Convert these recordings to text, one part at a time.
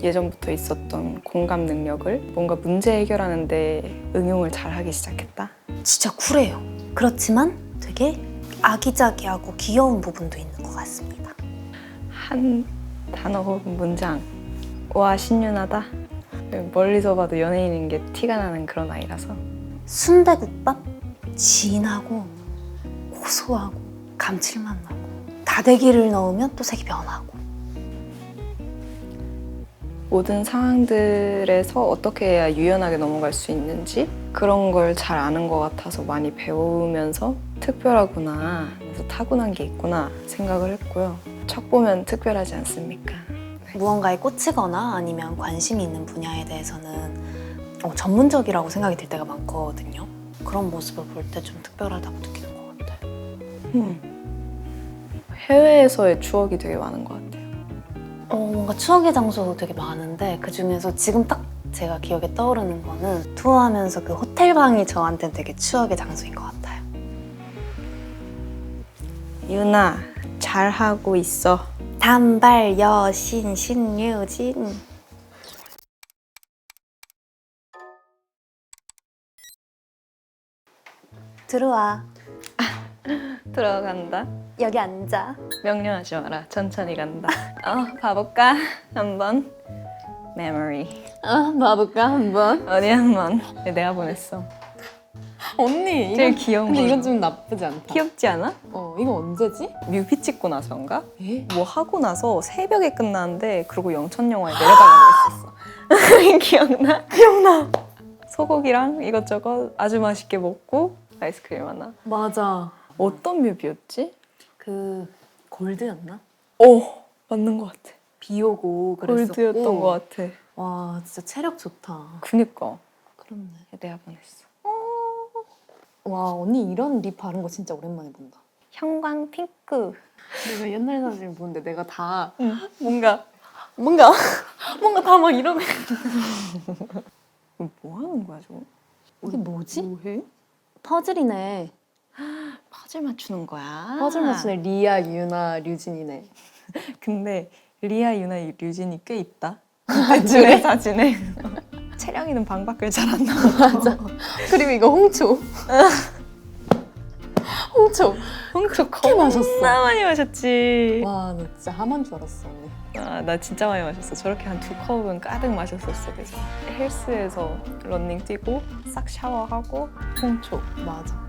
예전부터 있었던 공감 능력을 뭔가 문제 해결하는데 응용을 잘하기 시작했다. 진짜 쿨해요. 그렇지만 되게 아기자기하고 귀여운 부분도 있는 것 같습니다. 한 단어 혹은 문장. 와, 신윤하다. 멀리서 봐도 연예인인 게 티가 나는 그런 아이라서. 순대국밥 진하고 고소하고 감칠맛 나고 다대기를 넣으면 또 색이 변하고. 모든 상황들에서 어떻게 해야 유연하게 넘어갈 수 있는지 그런 걸 잘 아는 것 같아서 많이 배우면서 특별하구나, 그래서 타고난 게 있구나 생각을 했고요. 척 보면 특별하지 않습니까? 무언가에 꽂히거나 아니면 관심이 있는 분야에 대해서는 전문적이라고 생각이 들 때가 많거든요. 그런 모습을 볼 때 좀 특별하다고 느끼는 것 같아요. 해외에서의 추억이 되게 많은 것 같아요. 뭔가 추억의 장소도 되게 많은데 그중에서 지금 딱 제가 기억에 떠오르는 거는 투어하면서 그 호텔방이 저한테는 되게 추억의 장소인 것 같아요. 유나, 잘하고 있어. 단발 여신 신유진. 들어와. 들어간다. 여기 앉아. 명령하지 마라. 천천히 간다. 봐볼까? 한번. 메모리. 봐볼까 한번? 어디 한번. 내가 보냈어. 언니 제일 이건, 귀여운 근데 거. 이건 좀 나쁘지 않다. 귀엽지 않아? 이거 언제지? 뮤비 찍고 나서인가? 에? 뭐 하고 나서 새벽에 끝났는데 그러고 영천영화에 내려가려고 했었어. 기억나? 기억나. 소고기랑 이것저것 아주 맛있게 먹고 아이스크림 하나. 맞아. 어떤 뮤비였지? 그 골드였나? 맞는 것 같아. 비 오고 그랬었고. 골드였던 것 같아. 와 진짜 체력 좋다. 그니까. 그렇네. 내가 보냈어. 와 언니 이런 립 바른 거 진짜 오랜만에 본다. 형광 핑크. 내가 옛날 사진 보는데 내가 다 뭔가 뭔가 다 막 이러고 뭐 하는 거야 저거? 이게 뭐지? 뭐해? 퍼즐이네. 퍼즐 맞추는 거야. 퍼즐 맞추네. 리아, 유나, 류진이네. 근데 리아, 유나, 류진이 꽤 있다. 그때 사진에. 채령이는 방 밖을 잘 안 나와. 맞아. 그리고 이거 홍초. 홍초. 홍초 겁나 마셨어. 겁나 많이 마셨지. 와 나 진짜 하만 줄 알았어 언니. 나 진짜 많이 마셨어. 저렇게 한 2컵은 가득 마셨었어. 그래서 헬스에서 러닝 뛰고 싹 샤워하고 홍초. 맞아.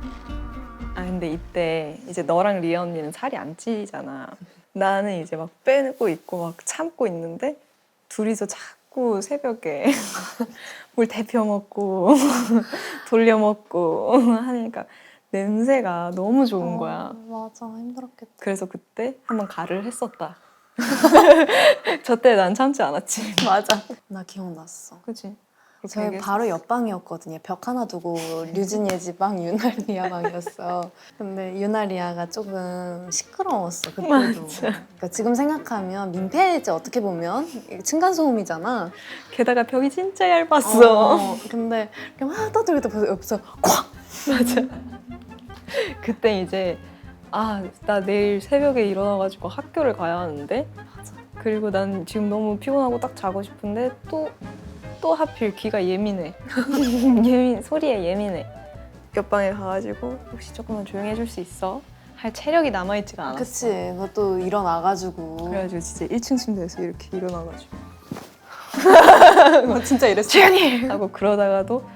근데 이때 이제 너랑 리아 언니는 살이 안 찌잖아. 나는 이제 막 빼고 있고 막 참고 있는데 둘이서 자꾸 새벽에 뭘 데펴 먹고 돌려 먹고 하니까 냄새가 너무 좋은 거야. 맞아 힘들었겠다. 그래서 그때 한번 가를 했었다. 저 때 난 참지 않았지. 맞아. 나 기억났어. 그치? 저희 바로 옆방이었거든요. 벽 하나 두고 류진이의 집방, 유나리아 방이었어. 근데 유나리아가 조금 시끄러웠어 그때도. 맞아. 그러니까 지금 생각하면 민폐지 어떻게 보면 층간 소음이잖아. 게다가 벽이 진짜 얇았어. 근데 이렇게 막 떠들고 있다 옆에서 콱. 맞아. 그때 이제 나 내일 새벽에 일어나가지고 학교를 가야 하는데 그리고 난 지금 너무 피곤하고 딱 자고 싶은데 또 하필 귀가 예민해. 소리에 예민해. 옆방에 가가지고 혹시 조금만 조용히 해줄 수 있어? 할 체력이 남아있지가 않았어. 그치. 너 또 일어나가지고. 그래가지고 진짜 1층 침대에서 이렇게 일어나가지고 진짜 이랬어. 조용히 하고 그러다가도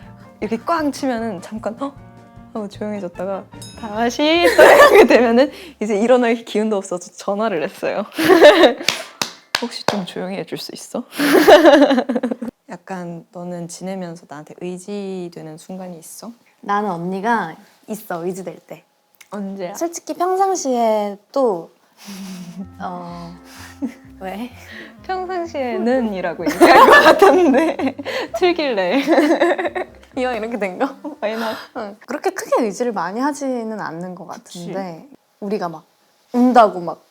이렇게 꽝 치면은 잠깐 하고 조용해졌다가 다시 또 이렇게 되면은 이제 일어날 기운도 없어서 전화를 했어요. 혹시 좀 조용히 해줄 수 있어? 약간 너는 지내면서 나한테 의지되는 순간이 있어? 나는 언니가 있어 의지될 때. 언제야? 솔직히 평상시에 또 왜? 평상시에는 이라고 얘기할 것 같았는데 틀길래 이왕 이렇게 된 거? 아니나 응. 그렇게 크게 의지를 많이 하지는 않는 것 같은데 우리가 막 운다고 막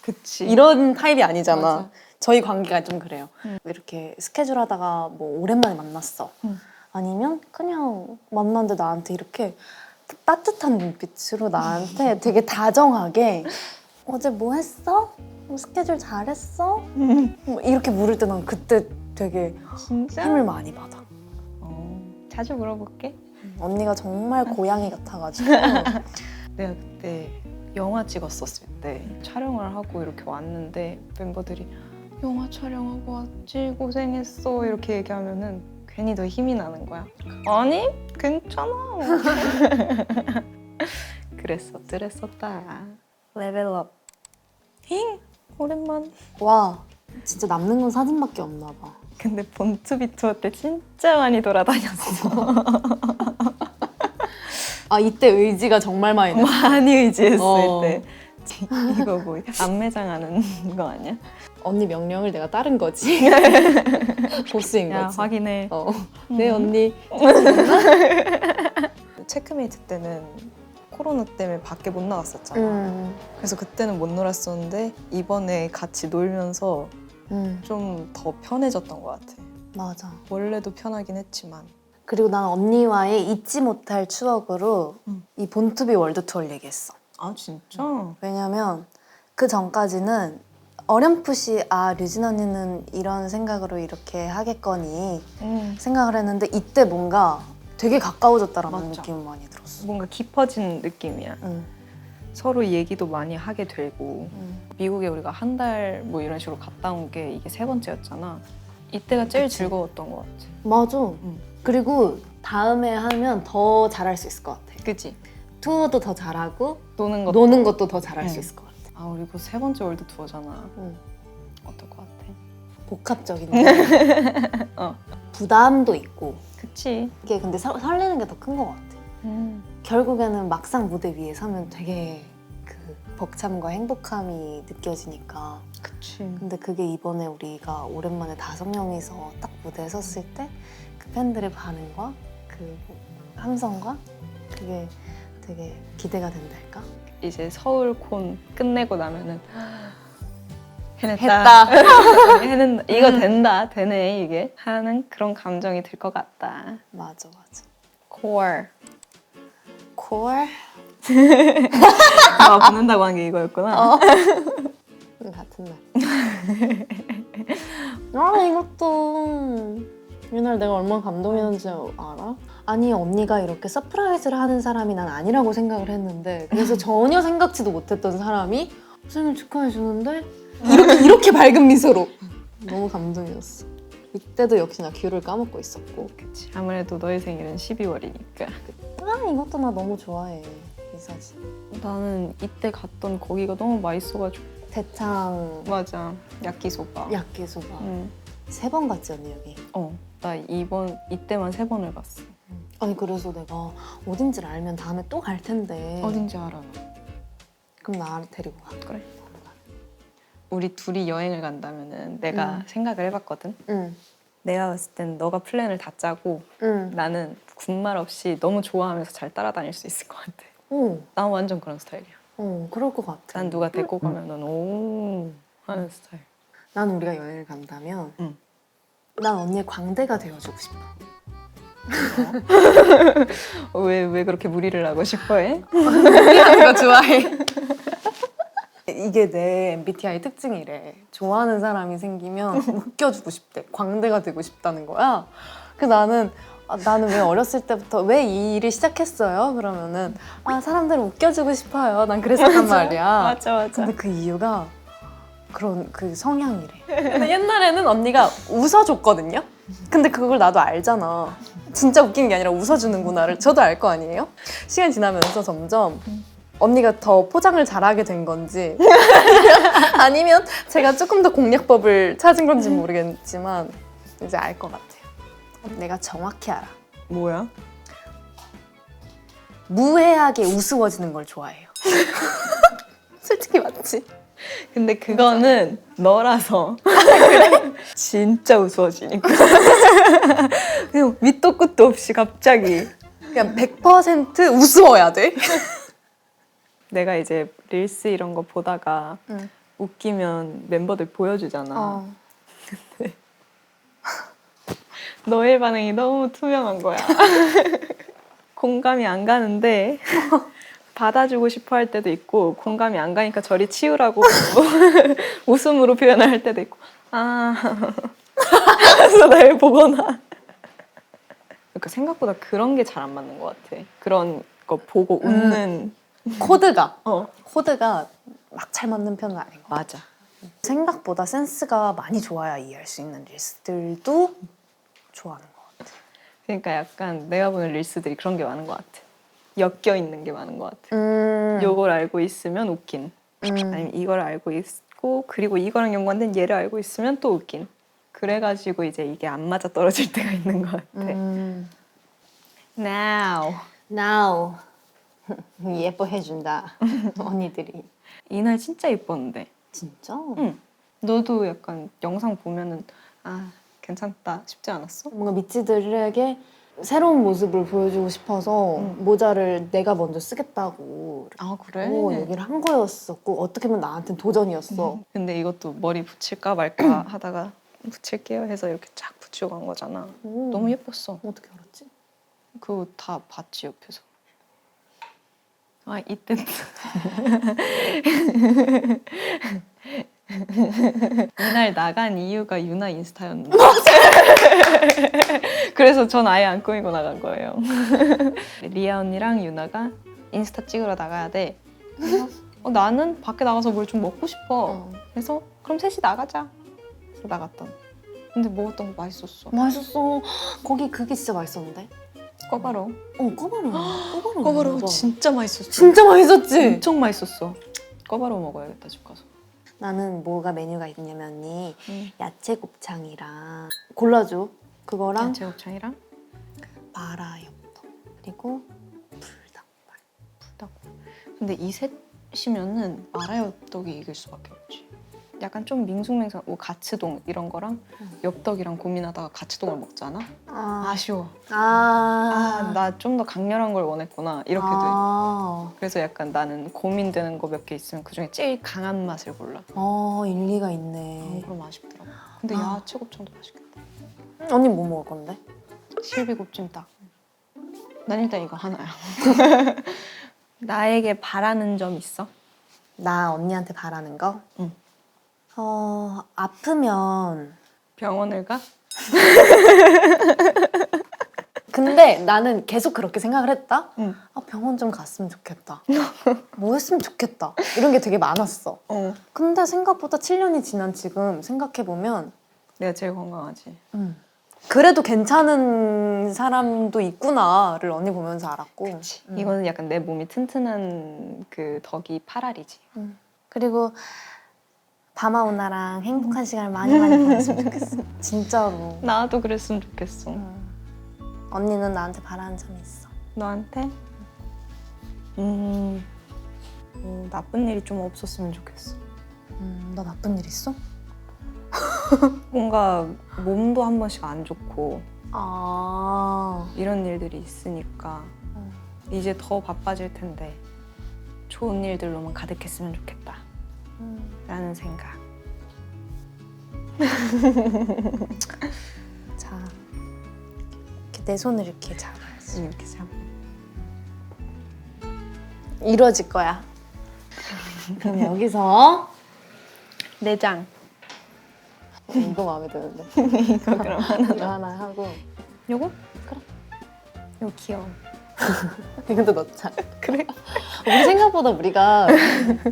그치 이런 타입이 아니잖아. 맞아. 저희 관계가 좀 그래요. 이렇게 스케줄 하다가 뭐 오랜만에 만났어. 아니면 그냥 만났는데 나한테 이렇게 따뜻한 눈빛으로 나한테 되게 다정하게 어제 뭐 했어? 뭐 스케줄 잘했어? 뭐 이렇게 물을 때 난 그때 되게 진짜? 힘을 많이 받아. 자주 물어볼게. 언니가 정말 고양이 같아가지고 내가 그때 영화 찍었었을 때 촬영을 하고 이렇게 왔는데 멤버들이 영화 촬영하고 왔지 고생했어 이렇게 얘기하면은 괜히 더 힘이 나는 거야. 아니 괜찮아. 그랬었다. 레벨업. 힝 오랜만. 와 진짜 남는 건 사진밖에 없나 봐. 근데 본투비 투어 때 진짜 많이 돌아다녔어. 아 이때 의지가 정말 많이 나. 많이 의지했을 어. 때. 이거 뭐 안매장하는 거 아니야? 언니 명령을 내가 따른 거지. 보스인 야 거지. 확인해. 네 언니. 체크메이트 때는 코로나 때문에 밖에 못 나갔었잖아. 그래서 그때는 못 놀았었는데 이번에 같이 놀면서 좀 더 편해졌던 것 같아. 맞아. 원래도 편하긴 했지만. 그리고 난 언니와의 잊지 못할 추억으로 이 본투비 월드 투어를 얘기했어. 아 진짜? 왜냐면 그 전까지는 어렴풋이 아 류진 언니는 이런 생각으로 이렇게 하겠거니 생각을 했는데 이때 뭔가 되게 가까워졌다라는 맞아. 느낌이 많이 들었어. 뭔가 깊어진 느낌이야. 서로 얘기도 많이 하게 되고 미국에 우리가 한 달 뭐 이런 식으로 갔다 온 게 이게 3번째였잖아. 이때가 제일 그치. 즐거웠던 것 같아. 맞아. 그리고 다음에 하면 더 잘할 수 있을 것 같아. 그치? 투어도 더 잘하고 노는 것도. 노는 것도 더 잘할 수 응. 있을 것 같아. 아 우리 그 3번째 월드 투어잖아. 응. 어떨 것 같아? 복합적인 어. 부담도 있고 그치. 이게 근데 설레는 게 더 큰 것 같아. 결국에는 막상 무대 위에 서면 되게 그 벅참과 행복함이 느껴지니까. 그치. 근데 그게 이번에 우리가 오랜만에 5명이서 딱 무대에 섰을 때 그 팬들의 반응과 그 함성과 그게 되게 기대가 된달까? 이제 서울콘 끝내고 나면은 해냈다. 했다. 해낸 이거 된다. 되네 이게 하는 그런 감정이 들 것 같다. 맞아 맞아. core. 콜? 아 보낸다고 한 게 이거였구나. 같은 날. 아 이것도 옛날 내가 얼마나 감동이었는지 알아? 아니 언니가 이렇게 서프라이즈를 하는 사람이 난 아니라고 생각을 했는데 그래서 전혀 생각지도 못했던 사람이 생일 축하해 주는데 이렇게 밝은 미소로 너무 감동이었어. 이때도 역시나 귤을 까먹고 있었고. 그치. 아무래도 너의 생일은 12월이니까. 아 이것도 나 너무 좋아해 이 사진. 나는 이때 갔던 거기가 너무 맛있어가지고. 대창 맞아. 야끼소바. 야끼소바. 응. 3번 갔지 언니 여기. 나 이때만 3번을 갔어. 아니 그래서 내가 어딘지를 알면 다음에 또 갈 텐데. 어딘지 알아. 그럼 나 데리고 가. 그래. 우리 둘이 여행을 간다면은 내가 생각을 해봤거든. 응. 내가 봤을 땐 너가 플랜을 다 짜고 응. 나는 군말 없이 너무 좋아하면서 잘 따라다닐 수 있을 것 같아. 어. 난 완전 그런 스타일이야. 그럴 것 같아. 난 누가 데리고 가면은 오 하는 스타일. 난 우리가 여행을 간다면 응. 난 언니의 광대가 되어주고 싶어. 왜 그렇게 무리를 하고 싶어해? 이런 거 좋아해. 이게 내 MBTI 특징이래. 좋아하는 사람이 생기면 웃겨주고 싶대. 광대가 되고 싶다는 거야. 그래서 나는 왜 어렸을 때부터 왜 이 일을 시작했어요? 그러면은 사람들을 웃겨주고 싶어요. 난 그랬었단 말이야. 맞아. 근데 그 이유가 그런 그 성향이래. 근데 옛날에는 언니가 웃어줬거든요. 근데 그걸 나도 알잖아. 진짜 웃긴 게 아니라 웃어주는구나를 저도 알 거 아니에요? 시간이 지나면서 점점 언니가 더 포장을 잘하게 된 건지 아니면 제가 조금 더 공략법을 찾은 건지 모르겠지만 이제 알 것 같아요. 내가 정확히 알아. 뭐야? 무해하게 우스워지는 걸 좋아해요. 솔직히 맞지? 근데 그거는 너라서 진짜 우스워지니까 그냥 밑도 끝도 없이 갑자기 그냥 100% 우스워야 돼. 내가 이제 릴스 이런 거 보다가 응. 웃기면 멤버들 보여주잖아. 어. 너의 반응이 너무 투명한 거야. 공감이 안 가는데 받아주고 싶어 할 때도 있고 공감이 안 가니까 저리 치우라고 웃음으로 표현을 할 때도 있고 아 그래서 날 보거나 그러니까 생각보다 그런 게 잘 안 맞는 것 같아. 그런 거 보고 웃는 코드가 어 코드가 막 잘 맞는 편은 아닌 것 같아. 맞아. 생각보다 센스가 많이 좋아야 이해할 수 있는 릴스들도 좋아하는 것 같아. 그러니까 약간 내가 보는 릴스들이 그런 게 많은 것 같아. 엮여 있는 게 많은 것 같아. 요걸 알고 있으면 웃긴. 아니면 이걸 알고 있고 그리고 이거랑 연관된 얘를 알고 있으면 또 웃긴. 그래가지고 이제 이게 안 맞아 떨어질 때가 있는 것 같아. Now Now 예뻐해준다 언니들이. 이날 진짜 예뻤는데. 진짜? 응. 너도 약간 영상 보면은 아 괜찮다 싶지 않았어? 뭔가 미찌들에게 새로운 모습을 보여주고 싶어서 모자를 내가 먼저 쓰겠다고 아 그래? 얘기를 한 거였었고 어떻게 보면 나한테는 도전이었어. 근데 이것도 머리 붙일까 말까 하다가 붙일게요 해서 이렇게 쫙 붙이고 간 거잖아. 너무 예뻤어. 어떻게 알았지? 그거 다 봤지 옆에서. 아 이때 이날 나간 이유가 유나 인스타였는데 그래서 전 아예 안 꾸미고 나간 거예요. 리아 언니랑 유나가 인스타 찍으러 나가야 돼. 그래서 나는 밖에 나가서 뭘 좀 먹고 싶어. 그래서 그럼 셋이 나가자. 그래서 나갔던. 근데 먹었던 거 맛있었어. 맛있었어. 거기 그게 진짜 맛있었는데. 꺼바로. 꺼바로. 꺼바로 진짜 맛있었어. 진짜 맛있었지. 엄청 맛있었어. 꺼바로 먹어야겠다 집 가서. 나는 뭐가 메뉴가 있냐면 언니 응. 야채 곱창이랑 골라줘. 그거랑 야채곱창이랑 마라엽떡 그리고 불닭발. 불닭. 근데 이 셋이면은 마라엽떡이 이길 수밖에 없지. 약간 좀 밍숭맹숭 가츠동 이런 거랑 엽떡이랑 고민하다가 가츠동을 먹잖아. 아쉬워. 나 좀 더 강렬한 걸 원했구나 이렇게 돼. 그래서 약간 나는 고민되는 거 몇 개 있으면 그중에 제일 강한 맛을 골라. 일리가 있네. 그럼 아쉽더라고. 근데 야채곱창도 맛있겠다. 언니 뭐 먹을 건데? 실비곱찜닭. 난 일단 이거 하나야. 나에게 바라는 점 있어? 나 언니한테 바라는 거? 응. 아프면 병원을 가? 근데 나는 계속 그렇게 생각을 했다. 응. 병원 좀 갔으면 좋겠다. 뭐 했으면 좋겠다. 이런 게 되게 많았어. 근데 생각보다 7년이 지난 지금 생각해보면 내가 제일 건강하지. 그래도 괜찮은 사람도 있구나를 언니 보면서 알았고. 이거는 약간 내 몸이 튼튼한 그 덕이 파랄이지. 그리고 바마오나랑 행복한 시간을 많이 보냈으면 좋겠어. 진짜로. 나도 그랬으면 좋겠어. 언니는 나한테 바라는 점이 있어. 너한테? 나쁜 일이 좀 없었으면 좋겠어. 너 나쁜 일 있어? 뭔가 몸도 한 번씩 안 좋고 아. 이런 일들이 있으니까 이제 더 바빠질 텐데 좋은 일들로만 가득했으면 좋겠다 라는 생각. 자, 이렇게 내 손을 이렇게 잡아야지. 이렇게 참. 이루어질 거야. 그럼 여기서 내장. 이거 마음에 드는데. 이거 그럼 하나. 이거 하나 하고 요거? 그래. 이거 귀여워. 이것도 넣자. 그래? 우리 생각보다 우리가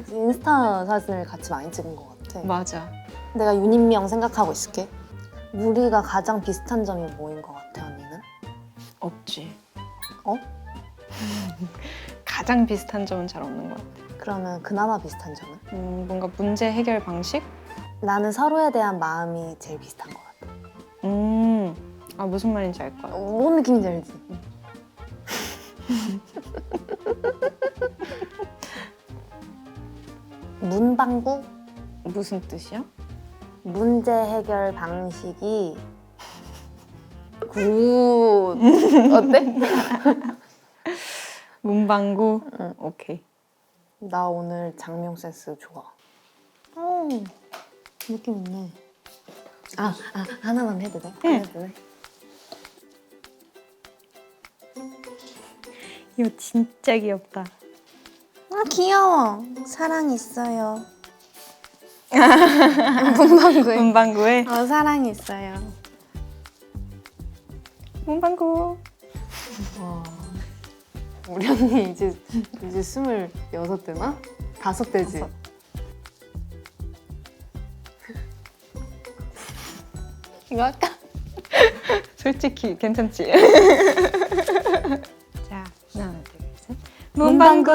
인스타 사진을 같이 많이 찍은 것 같아. 맞아. 내가 윤인명 생각하고 있을게. 우리가 가장 비슷한 점이 뭐인 것 같아, 언니는? 없지. 어? 가장 비슷한 점은 잘 없는 것 같아. 그러면 그나마 비슷한 점은? 뭔가 문제 해결 방식? 나는 서로에 대한 마음이 제일 비슷한 것 같아. 무슨 말인지 알 거야. 뭔 느낌인지 알지? 문방구? 무슨 뜻이야? 문제 해결 방식이 굿. 어때? 문방구? 응. 오케이. 나 오늘 장명 센스 좋아. 느낌 있네. 하나만 해도 돼? 응. 해도 돼? 이거 진짜 귀엽다. 아 귀여워. 사랑 있어요. 문방구에 사랑 있어요. 문방구. 우리 언니 이제 26대나? 5대지? 이거 할까? 솔직히 괜찮지? 자, 하나, 둘, 셋. 문방구.